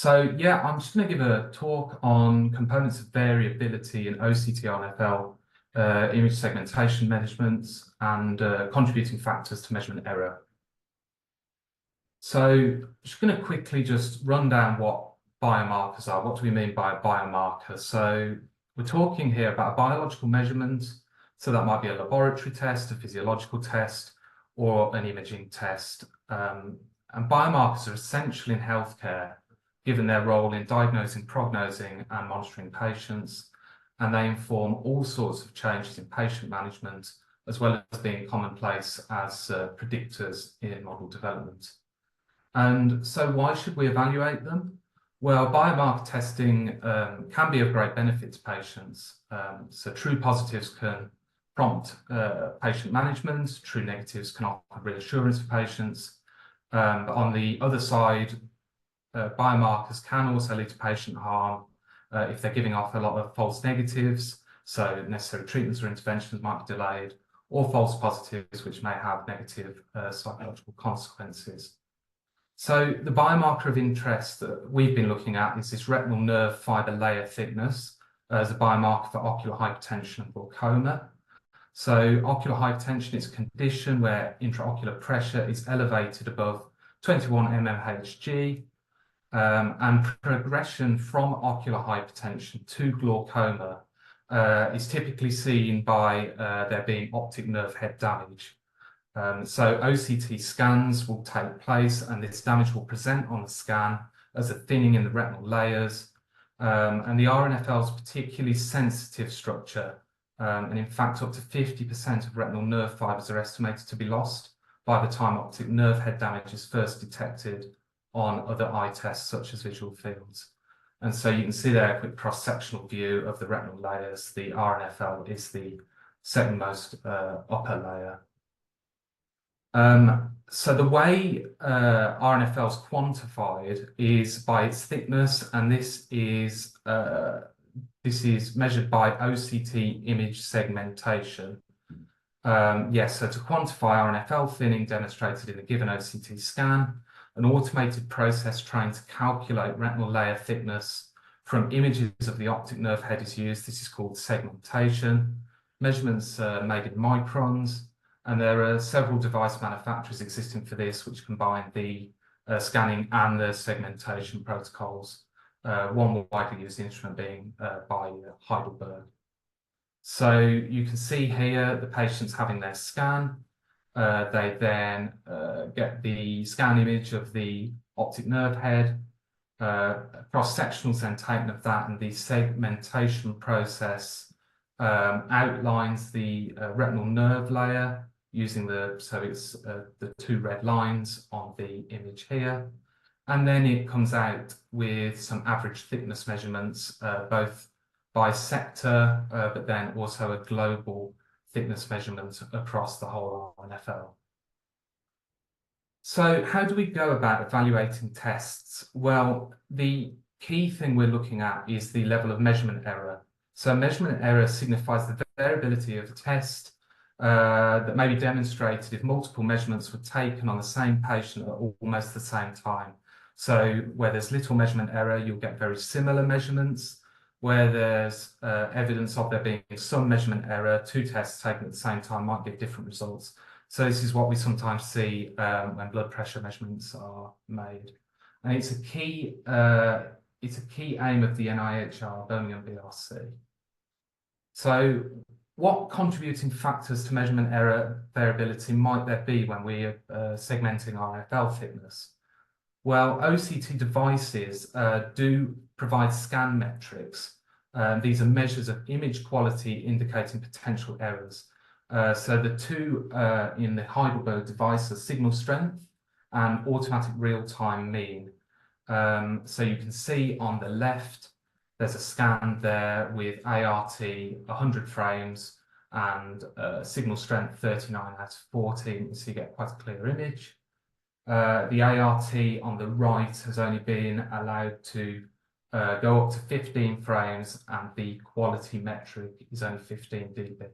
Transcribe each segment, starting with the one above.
So yeah, I'm just going to give a talk on components of variability in OCT RNFL image segmentation measurements and contributing factors to measurement error. So I'm just going to quickly just run down what biomarkers are. What do we mean by a biomarker? So we're talking here about a biological measurement. So that might be a laboratory test, a physiological test, or an imaging test. And biomarkers are essential in healthcare, given their role in diagnosing, prognosing, and monitoring patients. And they inform all sorts of changes in patient management, as well as being commonplace as predictors in model development. And so why should we evaluate them? Well, biomarker testing can be of great benefit to patients. So true positives can prompt patient management, true negatives can offer reassurance for patients. But on the other side, biomarkers can also lead to patient harm if they're giving off a lot of false negatives, so necessary treatments or interventions might be delayed, or false positives, which may have negative psychological consequences. So the biomarker of interest that we've been looking at is this retinal nerve fiber layer thickness as a biomarker for ocular hypertension and glaucoma. So ocular hypertension is a condition where intraocular pressure is elevated above 21 mmHg, and progression from ocular hypertension to glaucoma is typically seen by there being optic nerve head damage. So OCT scans will take place and this damage will present on the scan as a thinning in the retinal layers. And the RNFL is a particularly sensitive structure. And in fact, up to 50% of retinal nerve fibers are estimated to be lost by the time optic nerve head damage is first detected on other eye tests such as visual fields. And so you can see there a quick cross-sectional view of the retinal layers. The RNFL is the second most upper layer. So the way RNFL is quantified is by its thickness, and this is measured by OCT image segmentation. Yes, so to quantify RNFL thinning demonstrated in a given OCT scan, an automated process trying to calculate retinal layer thickness from images of the optic nerve head is used. This is called segmentation. Measurements are made in microns, and there are several device manufacturers existing for this, which combine the scanning and the segmentation protocols. One widely used instrument being by Heidelberg. So you can see here the patients having their scan. They then get the scan image of the optic nerve head, cross-sectional then taken of that, and the segmentation process outlines the retinal nerve layer using the two red lines on the image here. And then it comes out with some average thickness measurements, both by sector, but then also a global thickness measurement across the whole RNFL. So how do we go about evaluating tests? Well, the key thing we're looking at is the level of measurement error. So measurement error signifies the variability of a test that may be demonstrated if multiple measurements were taken on the same patient at almost the same time. So where there's little measurement error, you'll get very similar measurements. Where there's evidence of there being some measurement error, two tests taken at the same time might give different results. So this is what we sometimes see when blood pressure measurements are made. And it's a key aim of the NIHR Birmingham BRC. So what contributing factors to measurement error variability might there be when we're segmenting RNFL thickness? Well, OCT devices do provide scan metrics. These are measures of image quality indicating potential errors. So the two in the Heidelberg device are signal strength and automatic real-time mean. So you can see on the left, there's a scan there with ART 100 frames and signal strength 39 out of 14, so you get quite a clear image. The ART on the right has only been allowed to go up to 15 frames, and the quality metric is only 15 dB.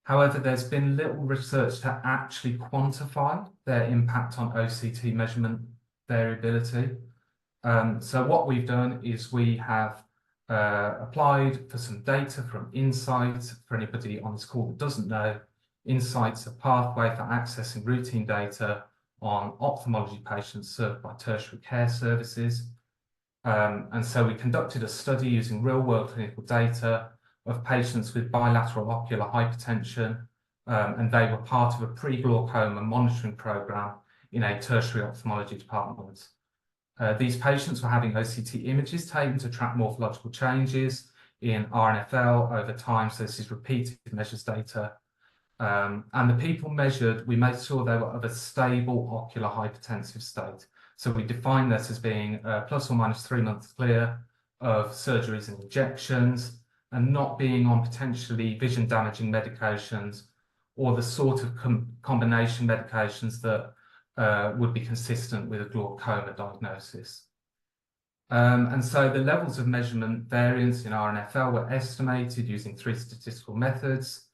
However, there's been little research to actually quantify their impact on OCT measurement variability. So what we've done is we have applied for some data from Insight. For anybody on this call that doesn't know, Insight's a pathway for accessing routine data on ophthalmology patients served by tertiary care services. And so we conducted a study using real-world clinical data of patients with bilateral ocular hypertension, and they were part of a pre-glaucoma monitoring program in a tertiary ophthalmology department. These patients were having OCT images taken to track morphological changes in RNFL over time, so this is repeated measures data. And the people measured, we made sure they were of a stable ocular hypertensive state. So we defined this as being plus or minus 3 months clear of surgeries and injections, and not being on potentially vision damaging medications or the sort of combination medications that would be consistent with a glaucoma diagnosis. And so the levels of measurement variance in RNFL were estimated using 3 statistical methods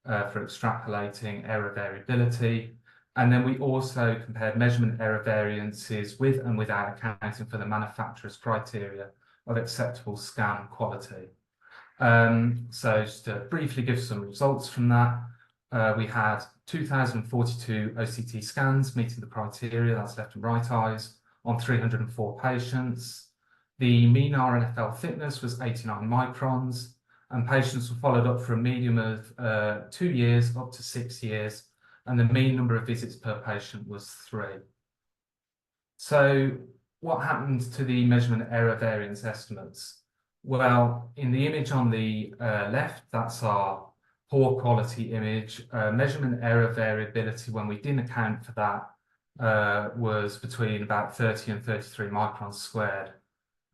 for extrapolating error variability. And then we also compared measurement error variances with and without accounting for the manufacturer's criteria of acceptable scan quality. So just to briefly give some results from that, we had 2,042 OCT scans meeting the criteria, that's left and right eyes, on 304 patients. The mean RNFL thickness was 89 microns, and patients were followed up for a median of 2 years up to 6 years, and the mean number of visits per patient was 3. So what happened to the measurement error variance estimates? Well, in the image on the left, that's our poor quality image. Measurement error variability, when we didn't account for that, was between about 30 and 33 microns squared.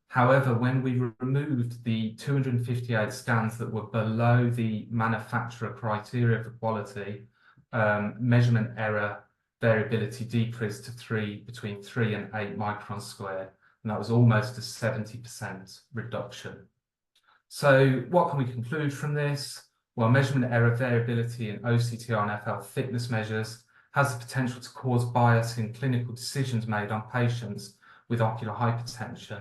However, when we removed the 258 scans that were below the manufacturer criteria for quality, measurement error variability decreased to between 3 and 8 microns squared, and that was almost a 70% reduction. So what can we conclude from this? Well, measurement error variability in OCT RNFL thickness measures has the potential to cause bias in clinical decisions made on patients with ocular hypertension,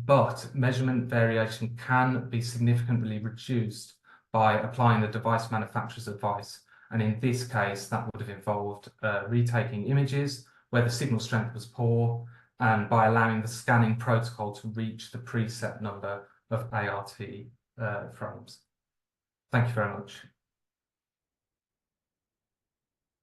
but measurement variation can be significantly reduced by applying the device manufacturer's advice. And in this case, that would have involved retaking images where the signal strength was poor, and by allowing the scanning protocol to reach the preset number of ART frames. Thank you very much.